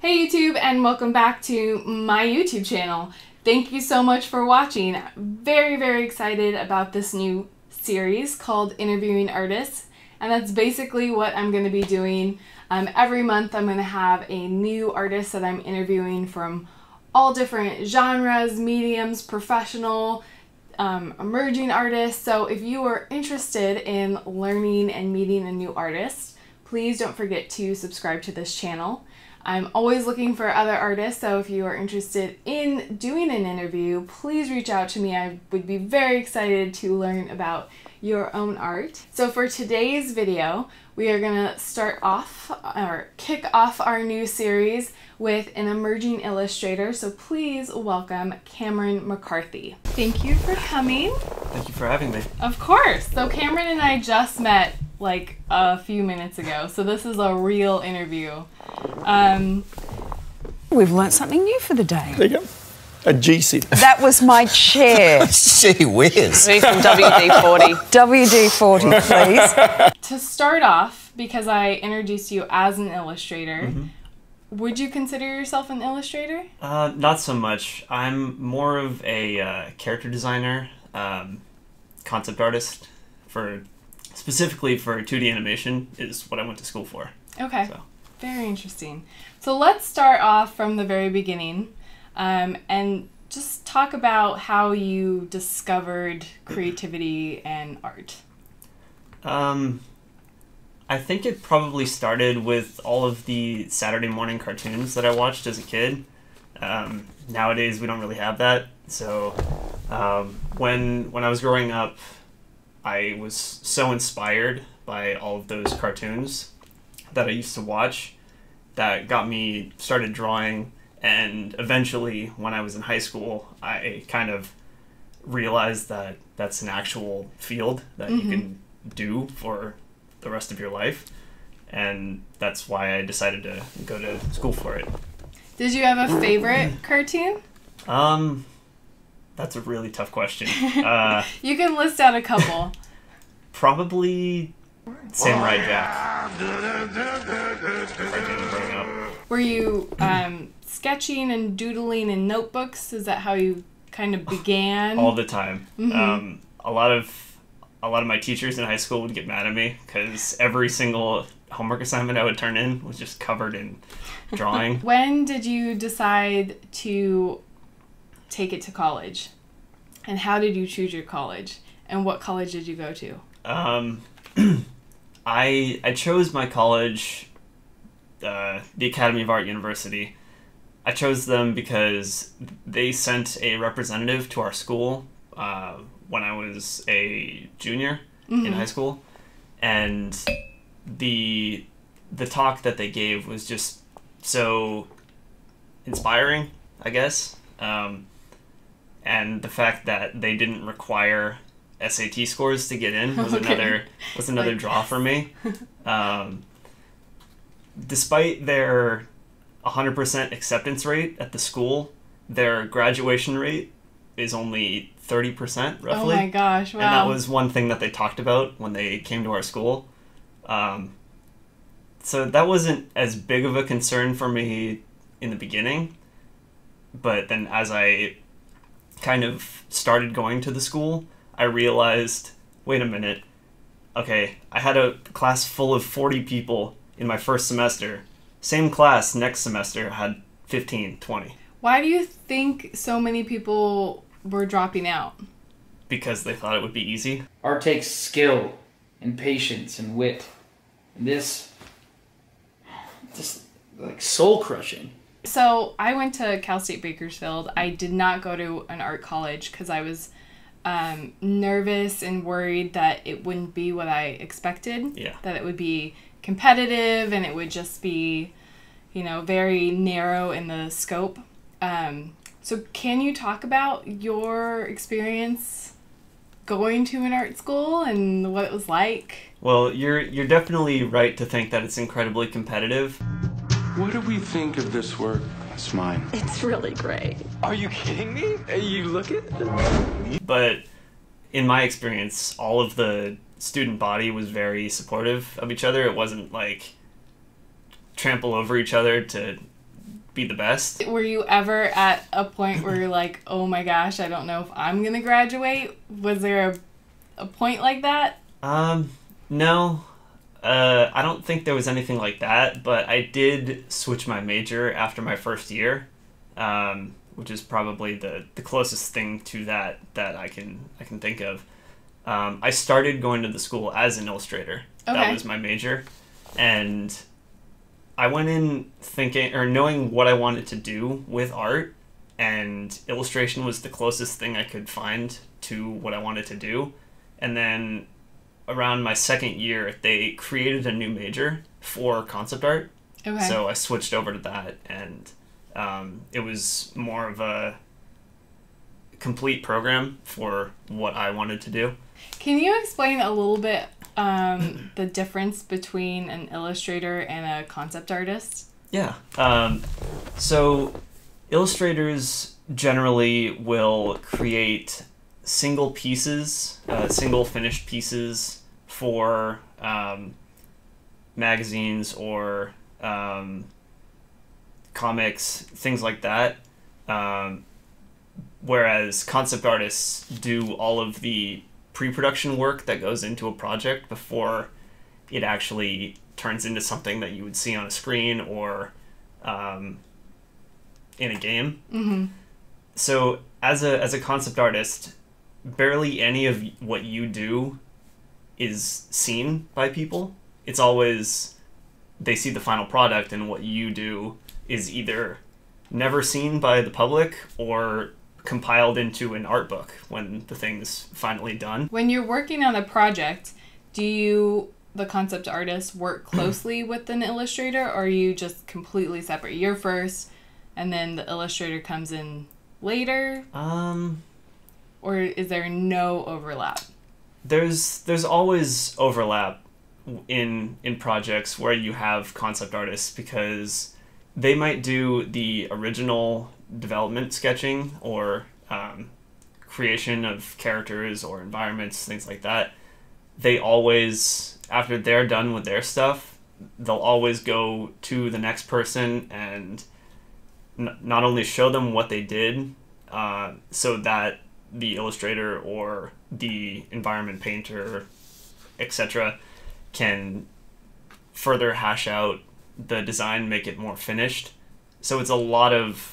Hey YouTube, and welcome back to my YouTube channel. Thank you so much for watching. Very excited about this new series called Interviewing Artists, and that's basically what I'm going to be doing. Every month I'm going to have a new artist that I'm interviewing from all different genres, mediums, professional, emerging artists. So if you are interested in learning and meeting a new artist, please don't forget to subscribe to this channel. I'm always looking for other artists, so if you are interested in doing an interview, please reach out to me. I would be very excited to learn about your own art. So for today's video, we are going to start off, or kick off our new series with an emerging illustrator. So please welcome Cameron McCarthy. Thank you for coming. Thank you for having me. Of course. So Cameron and I just met like a few minutes ago, so this is a real interview. We've learnt something new for the day. There you go. A GC. That was my chair. Gee whiz. Me from WD-40. WD-40, please. To start off, because I introduced you as an illustrator, would you consider yourself an illustrator? Not so much. I'm more of a character designer, concept artist, specifically for 2D animation is what I went to school for. Okay, So. Very interesting. So let's start off from the very beginning and just talk about how you discovered creativity and art. I think it probably started with all of the Saturday morning cartoons that I watched as a kid. Nowadays we don't really have that. So when I was growing up, I was so inspired by all of those cartoons that I used to watch that got me started drawing, and eventually when I was in high school I kind of realized that that's an actual field that you can do for the rest of your life, and that's why I decided to go to school for it. Did you have a favorite cartoon? That's a really tough question. You can list out a couple. Probably Samurai Jack. Growing up. Were you sketching and doodling in notebooks? Is that how you kind of began? All the time. A lot of my teachers in high school would get mad at me because every single homework assignment I would turn in was just covered in drawing. When did you decide to take it to college? And how did you choose your college? And what college did you go to? I chose my college, the Academy of Art University. I chose them because they sent a representative to our school when I was a junior in high school, and the talk that they gave was just so inspiring, I guess, and the fact that they didn't require SAT scores to get in was another draw for me. Despite their 100% acceptance rate at the school, their graduation rate is only 30% roughly. Oh my gosh, wow. And that was one thing that they talked about when they came to our school. So that wasn't as big of a concern for me in the beginning, but then as I kind of started going to the school, I realized, wait a minute, okay, I had a class full of 40 people in my first semester. Same class next semester had 15, 20. Why do you think so many people were dropping out? Because they thought it would be easy. Art takes skill and patience and wit. And this like soul crushing. So I went to Cal State Bakersfield. I did not go to an art college because I was nervous and worried that it wouldn't be what I expected. Yeah. That it would be competitive and it would just be, very narrow in the scope. So can you talk about your experience going to an art school and what it was like? Well, you're definitely right to think that it's incredibly competitive. What do we think of this work? It's mine. It's really great. Are you kidding me? You look at But in my experience, all of the student body was very supportive of each other. It wasn't like trample over each other to be the best. Were you ever at a point where you're like, oh my gosh, I don't know if I'm gonna graduate? Was there a point like that? No. I don't think there was anything like that, but I did switch my major after my first year, which is probably the closest thing to that I can think of. I started going to the school as an illustrator. Okay. That was my major, and I went in thinking or knowing what I wanted to do with art, and illustration was the closest thing I could find to what I wanted to do. And then around my second year, they created a new major for concept art. Okay. So I switched over to that, and it was more of a complete program for what I wanted to do. Can you explain a little bit the difference between an illustrator and a concept artist? Yeah. So illustrators generally will create single pieces, single finished pieces for magazines or comics, things like that. Whereas concept artists do all of the pre-production work that goes into a project before it actually turns into something that you would see on a screen or in a game. Mm-hmm. So as a concept artist, barely any of what you do is seen by people. It's always they see the final product, and what you do is either never seen by the public or compiled into an art book when the thing's finally done. When you're working on a project, do you, the concept artist, work closely with an illustrator, or are you just completely separate? You're first, and then the illustrator comes in later? Or is there no overlap? There's always overlap in projects where you have concept artists, because they might do the original development sketching or creation of characters or environments, things like that. They always, after they're done with their stuff, they'll always go to the next person and not only show them what they did, so that the illustrator or the environment painter, etc., can further hash out the design, make it more finished. So it's a lot of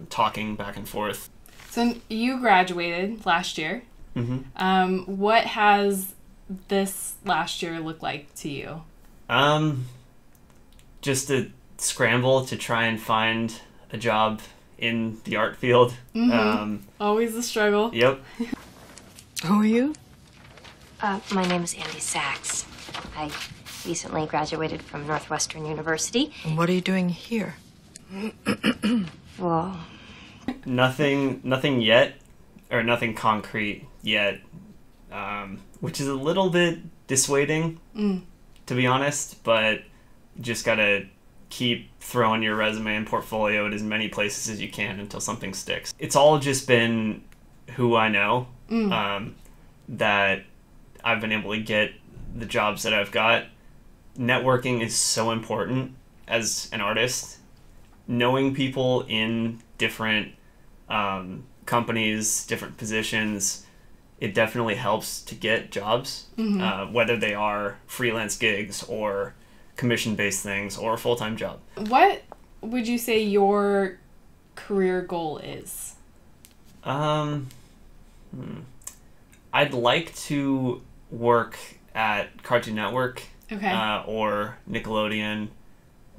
talking back and forth. So you graduated last year. Mm-hmm. What has this last year looked like to you? Just a scramble to try and find a job in the art field. Mm-hmm. Always a struggle. Yep. Who are you? My name is Andy Sachs. I recently graduated from Northwestern University. And what are you doing here? Well, Nothing yet, or nothing concrete yet, which is a little bit dissuading, to be honest, but you just gotta keep throwing your resume and portfolio at as many places as you can until something sticks. It's all just been who I know, that I've been able to get the jobs that I've got. Networking is so important as an artist. Knowing people in different companies, different positions, it definitely helps to get jobs, whether they are freelance gigs or commission-based things or a full-time job. What would you say your career goal is? I'd like to work at Cartoon Network, Okay. or Nickelodeon,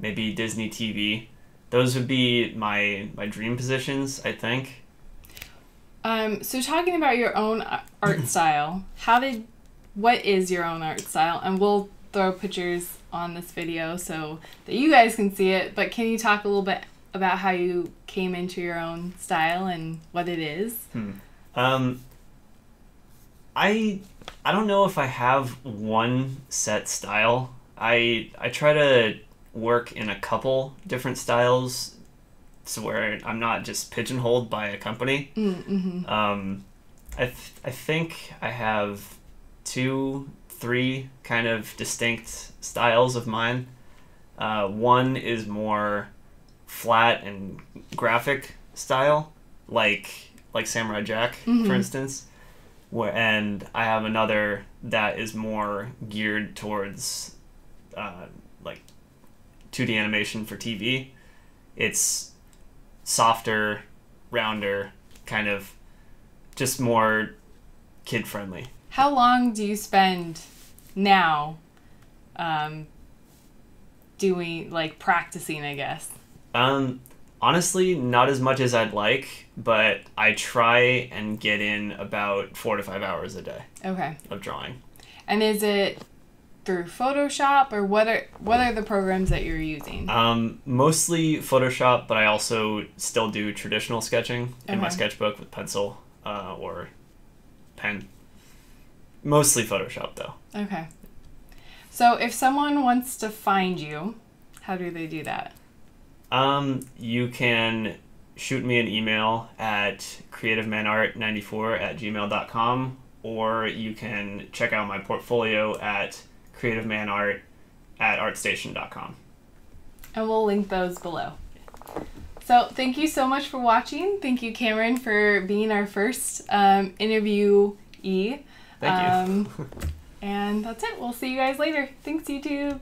maybe Disney TV. Those would be my dream positions, I think. So talking about your own art style, what is your own art style? And we'll throw pictures on this video so that you guys can see it, but can you talk a little bit about how you came into your own style and what it is? I don't know if I have one set style. I try to work in a couple different styles, so where I'm not just pigeonholed by a company. I think I have 2-3 kind of distinct styles of mine. One is more flat and graphic style, like Samurai Jack, for instance. And I have another that is more geared towards like 2D animation for TV. It's softer, rounder, kind of just more kid friendly. How long do you spend now doing, like, practicing, I guess? Honestly, not as much as I'd like, but I try and get in about 4 to 5 hours a day Okay. of drawing. And is it through Photoshop, or what are the programs that you're using? Mostly Photoshop, but I also still do traditional sketching in my Okay. sketchbook with pencil or pen. Mostly Photoshop, though. Okay. So if someone wants to find you, how do they do that? You can shoot me an email at creativemanart94@gmail.com, or you can check out my portfolio at creativemanart@artstation.com. And we'll link those below. So thank you so much for watching. Thank you, Cameron, for being our first interviewee. Thank you. And that's it. We'll see you guys later. Thanks, YouTube.